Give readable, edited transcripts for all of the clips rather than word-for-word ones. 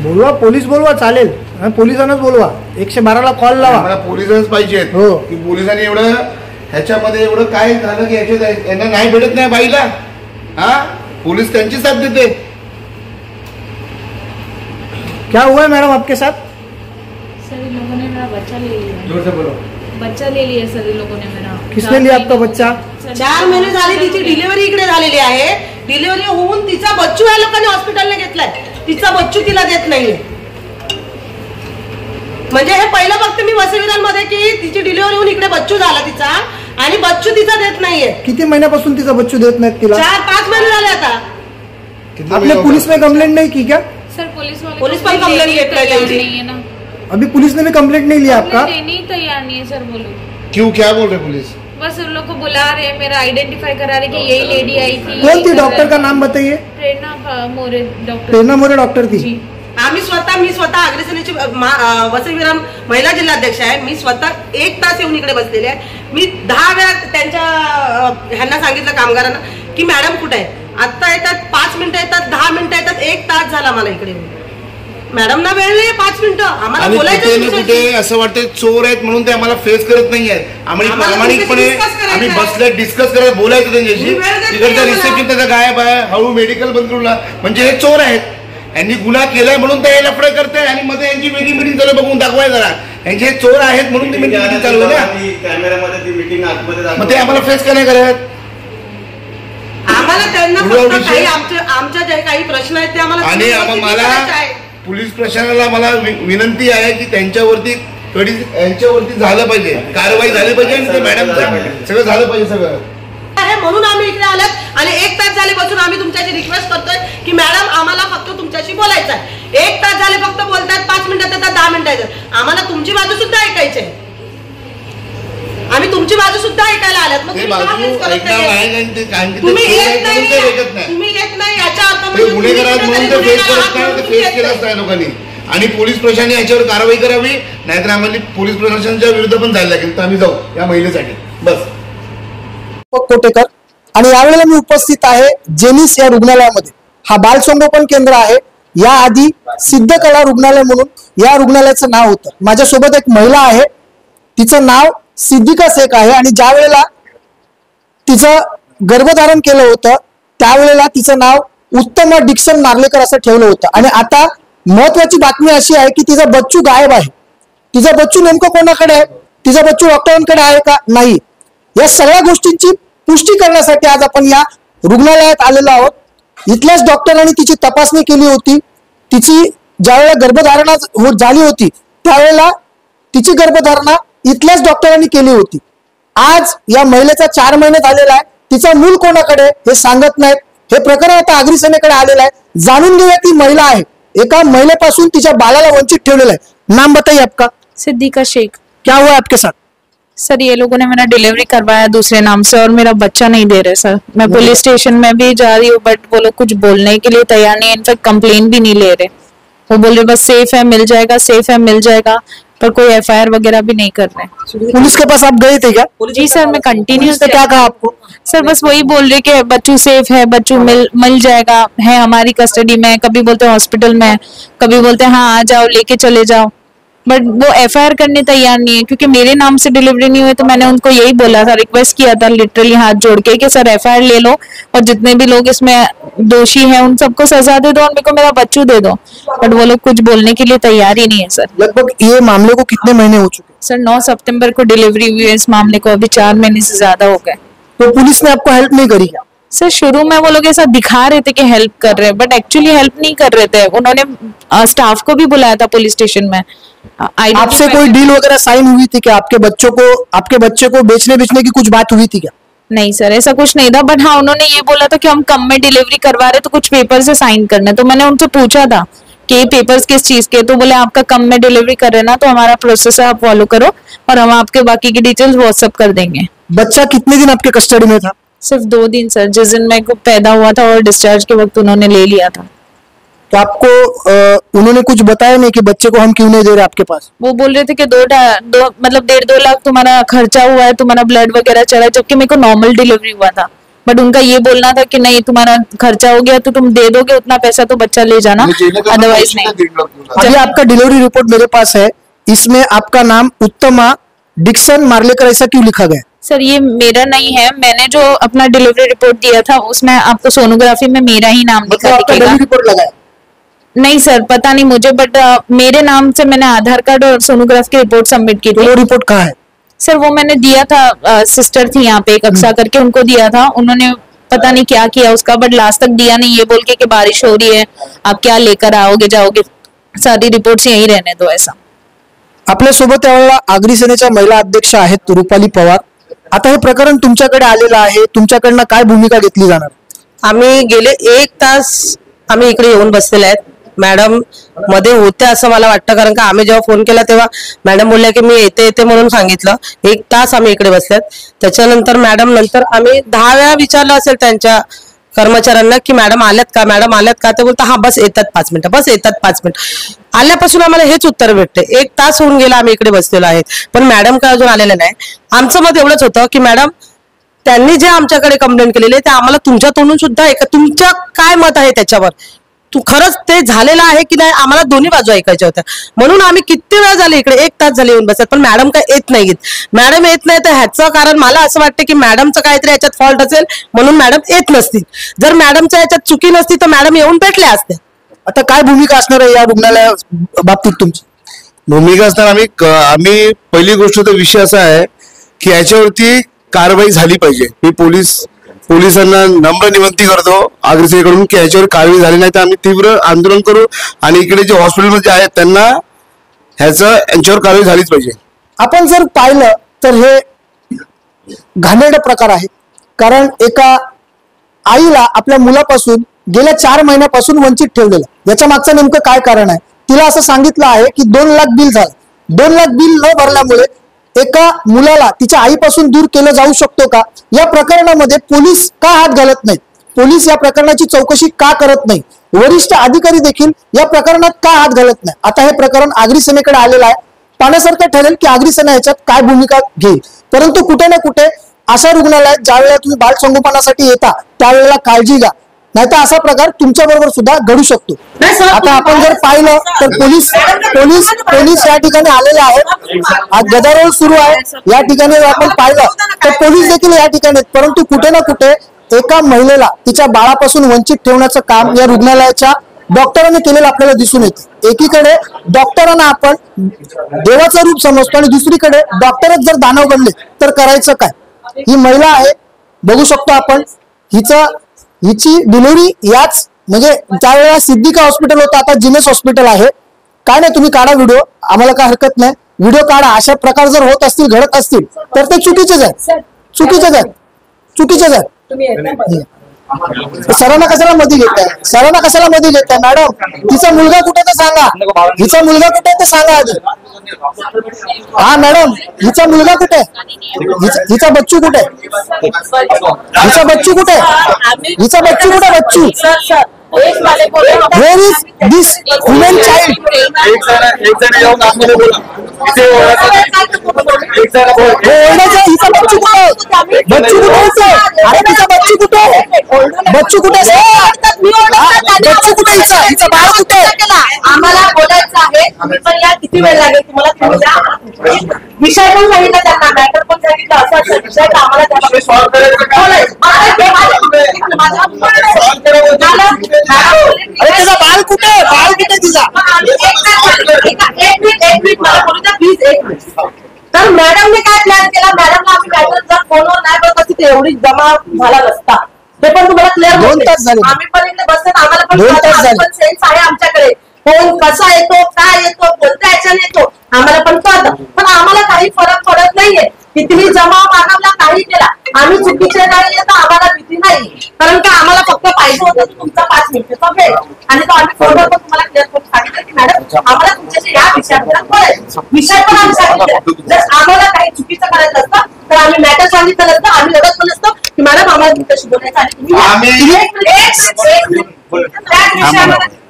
बोलवा, पोलीस बोलवा, चालेल. पोलिसांनाच बोलवा, 112ला कॉल लावा. मला पोलिसच पाहिजेत. हो, की पोलिसांनी एवढं ह्याच्यामध्ये एवढं काय झालं की यांना नाही भेटत नाही बाईला. हा, पोलीस त्यांची साथ देते. क्या हुआ है मैडम आपके साथ? सर इन लोगों ने मेरा बच्चा ले लिया. जोर से बोलो. बच्चा ले लिया सर इन लोगों ने मेरा. किसने लिया आपका बच्चा? 4 महिने झाले तिची डिलिव्हरी इकडे झालेली आहे. डिलिव्हरी होऊन तिचा बच्चू या लोकांनी हॉस्पिटलने घेतलाय. तिचा बच्चू तिला देत नाहीये. म्हणजे हे पहिलं फक्त मी वसईविरांमध्ये की तिची डिलिव्हरी होऊन इकडे बच्चू झाला तिचा आणि बच्चू तिचा देत नाहीये. किती महिन्यापासून तिचा बच्चू देत नाहीत तिला? 4-5 महिने झाले आता. आपने पुलिस में कंप्लेंट नहीं की क्या? सर पुलिस पण कंप्लेंट घेतलाय त्यांची. नहीं है ना. अभी पुलिस ने भी कंप्लेंट नहीं लिया आपका? देने ही तैयार नहीं है सर. बोलो क्यों, क्या बोल रहे पुलिस? बस उन लोग को बुला रहे हैं, मेरा आइडेंटिफाई करा रहे कि यही लेडी आई थी. कौन थी? डॉक्टर का नाम बताइए. प्रेरणा मोरे डॉक्टर. प्रेरणा मोरे डॉक्टर थी. मी स्वतः अग्रसेनेची वसईविराम महिला जिल्हाध्यक्ष आहे. मी स्वतः 1 तास येऊन इकडे बसलेले आहे. मी 10 वेळा त्यांच्या ह्यांना सांगितलं कामगारांना की मॅडम कुठे आहे. आता येतात, 5 मिनिटं येतात, 10 मिनिटं येतात, 1 तास झाला मला इकडे. मॅडमना वेळ नाही 5 मिनिटं. आम्हाला बोलायचं कुठे असं वाटतं चोर आहेत म्हणून ते आम्हाला फेस करत नाही आहेत. आम्ही प्रामाणिकपणे आम्ही बसले डिस्कस करत बोलायचं त्यांच्याशी. तिकडच्या रिसेप्शन त्याचा गायब आहे, हळू मेडिकल बंद करून म्हणजे हे चोर आहेत. यांनी गुन्हा केलाय म्हणून ते लफडे करते आणि मध्ये यांची वेगळी मिटिंग चालू बघून दाखवाय जरा. यांचे चोर आहेत म्हणून ती मिटिंग चालू आहे ना. कॅमेऱ्यामध्ये ती मिटिंग आतमध्ये मग ते आम्हाला फेस का नाही करत? आम्हाला त्यांना फक्त काही आमच्या जे काही प्रश्न आहेत ते आम्हाला. आणि मला पोलीस प्रशासनाला मला विनंती आहे की त्यांच्यावरती यांच्यावरती झालं पाहिजे, कारवाई झाली पाहिजे आणि ते मॅडमचं सगळं झालं पाहिजे सगळं. म्हणून आम्ही इकडे आलोत आणि 1 तास झाले बसून आम्ही तुमच्याशी रिक्वेस्ट करतोय की मॅडम आम्हाला फक्त तुमच्याशी बोलायचं आहे. 1 तास झाले फक्त बोलतात, 5 मिनिटात येतात, 10 मिनिटं येतात. आम्हाला तुमची बाजू सुद्धा ऐकायची आहे. आम्ही तुमची बाजू सुद्धा ऐकायला आल्यात. मग तुम्ही येत नाही याच्या अर्थ लोकांनी. आणि पोलीस प्रशासनाने याच्यावर कारवाई करावी, नाहीतर आम्हाला पोलीस प्रशासनाच्या विरुद्ध पण जायला लागेल. तर आम्ही जाऊ या महिलेसाठी बस. कोटेकर. आणि यावेळेला मी उपस्थित आहे जेनिस या रुग्णालयामध्ये. हा बालसंगोपन केंद्र आहे. याआधी सिद्धकला रुग्णालय म्हणून या रुग्णालयाचं नाव होतं. माझ्यासोबत एक महिला आहे, तिचं नाव सिद्धिका शेख आहे. आणि ज्या वेळेला तिचं गर्भधारण केलं होतं त्यावेळेला तिचं नाव उत्तमा डिक्सन मार्लेकर असं ठेवलं होतं. आणि आता महत्वाची बातमी अशी आहे की तिचा बच्चू गायब आहे. तिचा बच्चू नेमकं कोणाकडे आहे? तिचा बच्चू डॉक्टरांकडे आहे का? नाही. या सगळ्या गोष्टींची पुष्टी करण्यासाठी आज आपण या रुग्णालयात आलेलो आहोत. इथल्याच डॉक्टरांनी तिची तपासणी केली होती. तिची ज्यावेळेला गर्भधारणा झाली होती त्यावेळेला तिची गर्भधारणा इथल्याच डॉक्टरांनी केली होती. आज या महिलेचा 4 महिने झालेला आहे. तिचा मूल कोणाकडे हे सांगत नाहीत. हे प्रकरण आता अग्रसेनेकडे आलेलं आहे. जाणून घेऊया ती महिला आहे. एका महिलेपासून तिच्या बाळाला वंचित ठेवलेलं आहे. नाम बताइए आपका? सिद्धिका शेख. क्या हुआ आपके साथ? सर ये लोगों ने मेरा डिलीवरी करवाया दूसरे नाम से और मेरा बच्चा नहीं दे रहे सर. मैं पुलिस स्टेशन में भी जा रही हूँ बट वो लोग कुछ बोलने के लिए तैयार नहीं है. इनफैक्ट कंप्लेन भी नहीं ले रहे. वो बोल रहे बस सेफ है मिल जाएगा, सेफ है मिल जाएगा, पर कोई एफआईआर वगैरह भी नहीं कर रहे. पुलिस के पास आप गए थे क्या? जी सर मैं कंटिन्यूस. क्या कहा आपको? सर बस वही बोल रहे कि बच्चू सेफ है, बच्चू मिल जाएगा, है हमारी कस्टडी में. कभी बोलते हॉस्पिटल में, कभी बोलते हाँ आ जाओ लेके चले जाओ, बट वो एफआईआर करने तैयार नहीं है. क्योंकि मेरे नाम से डिलीवरी नहीं हुई तो मैंने उनको यही बोला था, रिक्वेस्ट किया था लिटरली हाथ जोड़ के कि सर एफआईआर ले लो और जितने भी लोग इसमें दोषी हैं उन सबको सजा दे दो और मेरे को मेरा बच्चू दे दो. बट वो लोग कुछ बोलने के लिए तैयार ही नहीं है सर. लगभग ये मामले को कितने महीने हो चुके? सर 9 सितंबर को डिलीवरी हुई है इस मामले को. अभी 4 महीने से ज्यादा हो गए. तो पुलिस ने आपको हेल्प नहीं करी क्या? सर शुरू में वो लोग ऐसा दिखा रहे थे कि हेल्प कर रहे हैं बट एक्चुअली हेल्प नहीं कर रहे थे. उन्होंने स्टाफ को भी बुलाया था पुलिस स्टेशन में. आपसे कोई डील वगैरह साइन हुई थी क्या? आपके बच्चे को बेचने की कुछ बात हुई थी क्या? नहीं सर ऐसा कुछ नहीं था. बट हाँ उन्होंने ये बोला था कि हम कम में डिलीवरी करवा रहे तो कुछ पेपर से साइन करने. तो मैंने उनसे पूछा था कि ये पेपर्स किस चीज के. तो बोले आपका कम में डिलीवरी कर रहे ना तो हमारा प्रोसेस है आप फॉलो करो और हम आपके बाकी की डिटेल्स व्हाट्सएप कर देंगे. बच्चा कितने दिन आपके कस्टडी में था? सिर्फ 2 दिन सर. जिस दिन मेरे को पैदा हुआ था और डिस्चार्ज के वक्त उन्होंने ले लिया था. तो आपको उन्होंने कुछ बताया नहीं कि बच्चे को हम क्यों नहीं दे रहे आपके पास? वो बोल रहे थे कि 1.5-2 लाख तुम्हारा खर्चा हुआ है, तुम्हारा ब्लड वगैरह चला है, जबकि मेरे को नॉर्मल डिलीवरी हुआ था. बट उनका ये बोलना था कि नहीं तुम्हारा खर्चा हो गया तो तुम दे दोगे उतना पैसा तो बच्चा ले जाना, अदरवाइज नहीं। अभी आपका डिलीवरी रिपोर्ट मेरे पास है, इसमें आपका नाम उत्तमा डिक्सन मार्लेकर ऐसा क्यों लिखा गया? सर ये मेरा नहीं है, मैंने जो अपना डिलीवरी रिपोर्ट दिया था उसमें आपको सोनोग्राफी में मेरा ही नाम मतलब आपका डिलीवरी रिपोर्ट लगाया? नहीं सर पता नहीं मुझे, बट मेरे नाम से मैंने आधार कार्ड और सोनोग्राफ की रिपोर्ट सबमिट की थी। वो रिपोर्ट कहाँ है? सर वो मैंने दिया था, सिस्टर थी यहाँ पे एक अक्सा करके, उनको दिया था, उन्होंने पता नहीं क्या किया उसका, बट लास्ट तक दिया नहीं, ये बोल के कि बारिश हो रही है आप क्या लेकर आओगे जाओगे, सारी रिपोर्ट्स यही रहने दो ऐसा। आपल्यासोबत यावेळेला आगरी सेनेच्या महिला अध्यक्ष आहेत रुपाली पवार. आता हे प्रकरण तुमच्याकडे आलेलं आहे, तुमच्याकडनं काय भूमिका घेतली जाणार? आम्ही गेले 1 तास आम्ही इकडे येऊन बसलेले आहेत. मॅडम मध्ये होत्या असं मला वाटतं, कारण का आम्ही जेव्हा फोन केला तेव्हा मॅडम बोलल्या की मी येते म्हणून सांगितलं. 1 तास आम्ही इकडे बसल्यात. त्याच्यानंतर मॅडम नंतर आम्ही 10 वेळा विचारलं असेल त्यांच्या कर्मचाऱ्यांना की मॅडम आल्यात का, मॅडम आल्यात का, ते बोलता हा बस येतात 5 मिनिटं, बस येतात 5 मिनिटं. आल्यापासून आम्हाला हेच उत्तर भेटते. 1 तास होऊन गेला आम्ही इकडे बसलेलो आहेत, पण मॅडम काय अजून आलेले नाही. आमचं मत एवढंच होतं की मॅडम त्यांनी जे आमच्याकडे कंप्लेंट केलेली ते आम्हाला तुमच्या तोंडून सुद्धा तुमच्या काय मत आहे त्याच्यावर, तू खरंच ते झालेलं आहे की नाही, आम्हाला दोन्ही बाजू ऐकायच्या होत्या. म्हणून आम्ही किती वेळ झाले इकडे 1 तास झाले येऊन बसत, पण मॅडम काय येत नाहीत. मॅडम येत नाही तर ह्याचं कारण मला असं वाटतं की मॅडमचं काहीतरी याच्यात फॉल्ट असेल म्हणून मॅडम येत नसतील. जर मॅडमच्या याच्यात चुकी नसती तर मॅडम येऊन भेटल्या असत्या. आता काय भूमिका असणार आहे या रुग्णालया बाबतीत तुमची? भूमिका असताना आम्ही पहिली गोष्ट तर विषय असा आहे की याच्यावरती कारवाई झाली पाहिजे. मी पोलिसांना नम्र विनंती करतो आगरी सेनेकडून की याच्यावर कारवाई झाली नाही तर आम्ही तीव्र आंदोलन करू आणि इकडे जे हॉस्पिटलमध्ये आहेत त्यांना यांच्यावर कारवाई झालीच पाहिजे. आपण जर पाहिलं तर हे घाणेरडा प्रकार आहे, कारण एका आईला आपल्या मुलापासून गेल्या 4 महिन्यापासून वंचित ठेवलेलं. याच्या मागचं नेमकं काय कारण आहे? तिला असं सांगितलं आहे की 2 लाख बिल झालं, 2 लाख बिल न भरल्यामुळे एका मुलाला तिच्या आईपासून दूर केलं जाऊ शकतो का? या प्रकरणामध्ये पोलीस का हात घालत नाही? पोलीस या प्रकरणाची चौकशी का करत नाही? वरिष्ठ अधिकारी देखील या प्रकरणात का हात घालत नाही? आता हे प्रकरण आगरी सेनेकडे आलेलं आहे. पाहण्यासारखं ठरेल की आगरी सेना याच्यात काय भूमिका घेईल. परंतु कुठे ना कुठे अशा रुग्णालयात ज्या वेळेला तुम्ही बालसंगोपनासाठी येता त्यावेळेला काळजी घ्या, नाहीतर असा प्रकार तुमच्या बरोबर सुद्धा घडू शकतो. आता आपण जर पाहिलं तर पोलीस या ठिकाणी आलेले आहेत. आज गदारोळ सुरू आहे या ठिकाणी. आपण पाहिलं तर पोलीस देखील या ठिकाणी आहेत, परंतु कुठे ना कुठे एका महिलेला तिच्या बाळापासून वंचित ठेवण्याचं काम या रुग्णालयाच्या डॉक्टरांनी केलेलं आपल्याला दिसून येतं. एकीकडे डॉक्टरांना आपण देवाचं रूप समजतो आणि दुसरीकडे डॉक्टरच जर दानव बनले तर करायचं काय? ही महिला आहे, बघू शकतो आपण. हिची डिलिव्हरी याच म्हणजे त्यावेळेला सिद्धिका हॉस्पिटल होतं, आता जिनेस हॉस्पिटल आहे. काय नाही, तुम्ही काढा व्हिडिओ, आम्हाला काय हरकत नाही, व्हिडिओ काढा. अशा प्रकार जर होत असतील, घडत असतील तर ते चुकीचेच आहेत, चुकीचेच आहेत. सरांना कशाला मध्ये घेताय? मॅडम तिचा मुलगा कुठे ते सांगा, हिचा मुलगा कुठे ते सांगा आधी. हा मॅडम, हिचा मुलगा कुठे? हिचा बच्चू कुठे? Bachchu Where is this human child? हिचा बच्चू कुठे? अरे तिचा बच्चू कुठे? हिचा बाळ कुठे? आम्हाला बोलायचं आहे, पण या किती वेळ लागेल तुम्हाला? विषय पण सांगितला त्यांना, मॅटर पण सांगितलं, असं विषय आम्हाला तिचा बाळ कुठे? तिचा तर मॅडमने काय प्लॅन केला? मॅडमला आम्ही मॅटर जर फोनवर नाही बघत तिथे एवढी जमा झाला नसता. ते पण तुम्हाला क्लिअर 2 तास झाले. आम्ही पण इथे बसतात, आम्हाला पण 2 तास झाले. सेन्स आहे आमच्याकडे. फोन कसा येतो, काय येतो, कोणत्या ह्याच्याने येतो आम्हाला पण कळतं. पण आम्हाला काही फरक पडत नाहीये. कितीही जमा मानवला काही केला, आम्ही चुकीचे नाही तर आम्हाला भीती नाही. कारण का आम्हाला फक्त पाहिजे होतं तुमचा 5 मिनिटाचा वेळ. आणि तो आम्ही फोनवर पण तुम्हाला क्लिअर करून सांगितलं की मॅडम आम्हाला तुमच्याशी या विषयाबद्दल बोलायचं. विषय पण आम्ही सांगितलं. जर आम्हाला काही चुकीचं करायचं असतं तर आम्ही मॅटर सांगितलं नसतं, आम्ही लढत पण नसतो की मॅडम आम्हाला तुमच्याशी बोलायचं.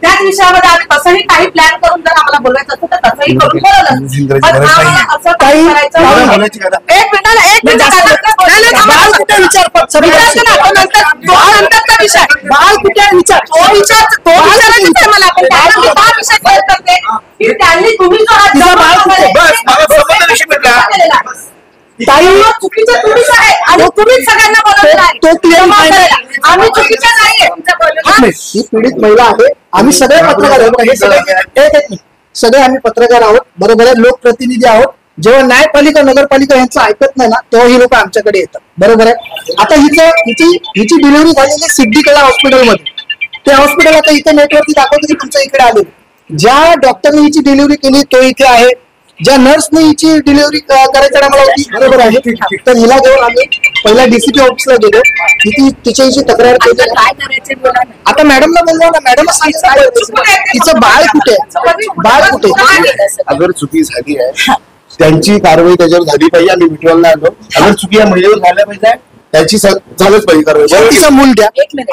त्याच विषयामध्ये आम्ही तसंही काही प्लॅन करून जर आम्हाला बोलायचं असतं तर तसंही करून बोलवलं. पण आम्हाला असं काही करायचं. एक मिनिट नंतरचा विषय. बाळ कुठे आहे विचार. तो विचारायचाच आहे मला. पण मॅडम हा विषय काय करते की त्यांनी तुम्ही जो हात तिचा बाळ कुठे? बस मला संबंध विषय भेटला. ताई चुकीचं तुम्हीच आहे आणि तुम्हीच सगळ्यांना बोलवलं आहे. तो क्लिअर आम्ही चुकीच्या नाहीये. ही पीडित महिला आहे. आम्ही सगळे पत्रकार आहोत. हे सगळे एक मिनिट. सगळे आम्ही पत्रकार आहोत, बरोबर आहे, लोकप्रतिनिधी आहोत. जेव्हा न्यायपालिका नगरपालिका यांचं ऐकत नाही ना, तेव्हा ही लोक आमच्याकडे येतात, बरोबर आहे. आता हिची डिलिव्हरी झालेली सिद्धी कला हॉस्पिटलमध्ये. ते हॉस्पिटल आता इथे नेटवरती दाखवतो की तुमच्या इकडे आले. ज्या डॉक्टरने हिची डिलिव्हरी केली तो इथे आहे. ज्या नर्सने हिची डिलिव्हरी करायची मला होती, बरोबर आहे. तर हिला घेऊन आम्ही पहिला डीसीपी ऑफिसला गेलो. तिच्याशी तक्रार केली. काय करायचे बोला ना. आता मॅडमला बोललो ना, मॅडम सांगितलं तिचं बाळ कुठे, बाळ कुठे. अगर चुकी झाली आहे त्यांची कारवाई त्याच्यावर झाली पाहिजे. आम्ही विठ्ठलला आलो. अगर चुकी या महिलेवर झाल्या पाहिजे त्याची झालंच पाहिजे कारवाई. तिचं मूल द्या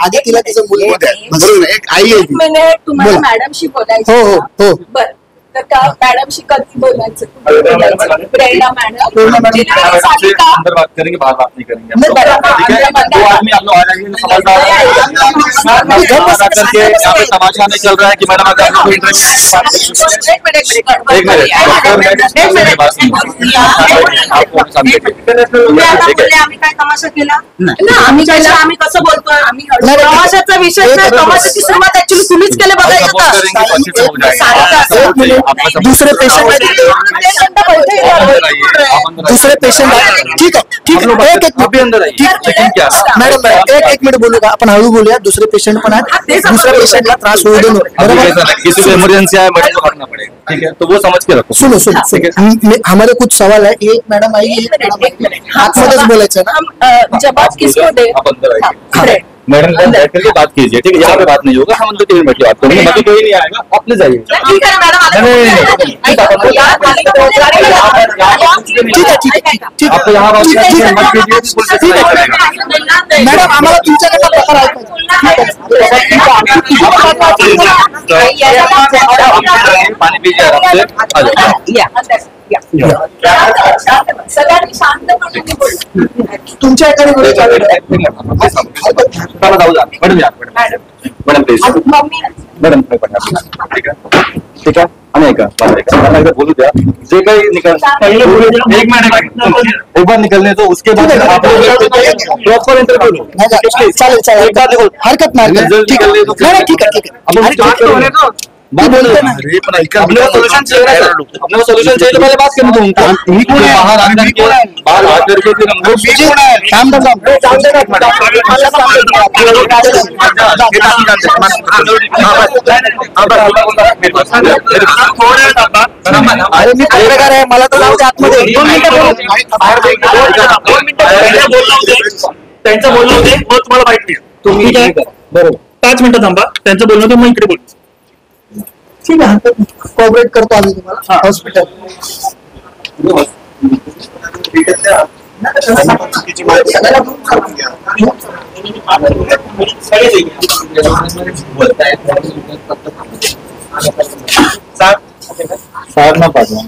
आधी, तिला तिचं मूल द्या. बरोबर, एक आई आहे ती. मिनिट तुम्हाला बोला. मॅडमशी बोलायचं. हो हो हो. बरं तर का मॅडमशी कधी बोलायचं? प्रेरणा मॅडम प्रेरणा मॅडम. डिलिव्हरी झाली का? अंदर बात करेंगे, बाहर बात नहीं करेंगे. नहीं, ठीक है, वो आदमी आप लोग आ जाएंगे समझदार करके यहाँ पे तमाशा नहीं चल रहा है कि मैडम अगर आपको इंटरव्यू एक मिनिट एक मिनिट आम्ही काय तमाशा केला ना? आम्ही कसं बोलतोय? आम्ही तमाशाचा विषय नाही. तमाशाची सुरुवात ऍक्च्युली तुम्हीच केले बघायचं. दुसरे पेशंट दुसरे पेशंट ठीक आहे, ठीक आहे. अभी अंदर आइए. क्या मॅडम एक मिनिट बोलू का आपण, हळू बोलूया. दुसरे पेशंट पण आहेत. दुसऱ्या पेशंटला त्रास होऊ देऊ नये, अभी बरोबर. ऐसा नहीं, किसी को इमरजेंसी है मैडम को भरना पड़ेगा. ठीक है, तो वो समझ के रखो. सुनो हमारे कुछ सवाल है. एक मैडम आई, आतमध्येच बोलायचं ना. जवाब किसको दे? आप अंदर आइए. मैडम से बैठ करके बात कीजिए. ठीक है, यहाँ पे बात नहीं होगा. हम अंदर केबिन बैठ के बात करेंगे. बाकी कोई नहीं आएगा, आप ले जाइए. ठीक है ठीक आपको यहाँ बात कीजिए, मत कीजिए, पुलिस से नहीं करेगा. मॅडम आम्हाला तुमच्याकडनं प्रकार पानी पीजिए आराम से. सगळ्यांनी शांतपणे बोल. तुमच्याकडे मैडम प्लीज मैडम ठीक है, ठीक आहे. आणि ऐका मला एकदा बोलू द्या. जे काही निकल एक मिनिट एक बार निकलने तो उसके बाद प्रॉपर इंटरव्यू चालेल हरकत नाही. ठीक आहे ठीक आहे ठीक आहे. अरे पण ऐका, अपने को सोल्यूशन चाहिए तो पहले बात करने दो उनको. बाहर अंदर के बाहर आकर के फिर हम अरे मी पत्रकार आहे, मला तर जाऊ दे आतमध्ये. 2 मिनिटं त्यांचं बोलणं होते मग तुम्हाला माहित नाही. तुम्ही काय बरोबर 5 मिनिटं थांबा. त्यांचं बोलणं होतं मग इकडे बोल. ठीक आहे, कोऑपरेट करतो आम्ही तुम्हाला. हॉस्पिटल साहेब ना पाठवा.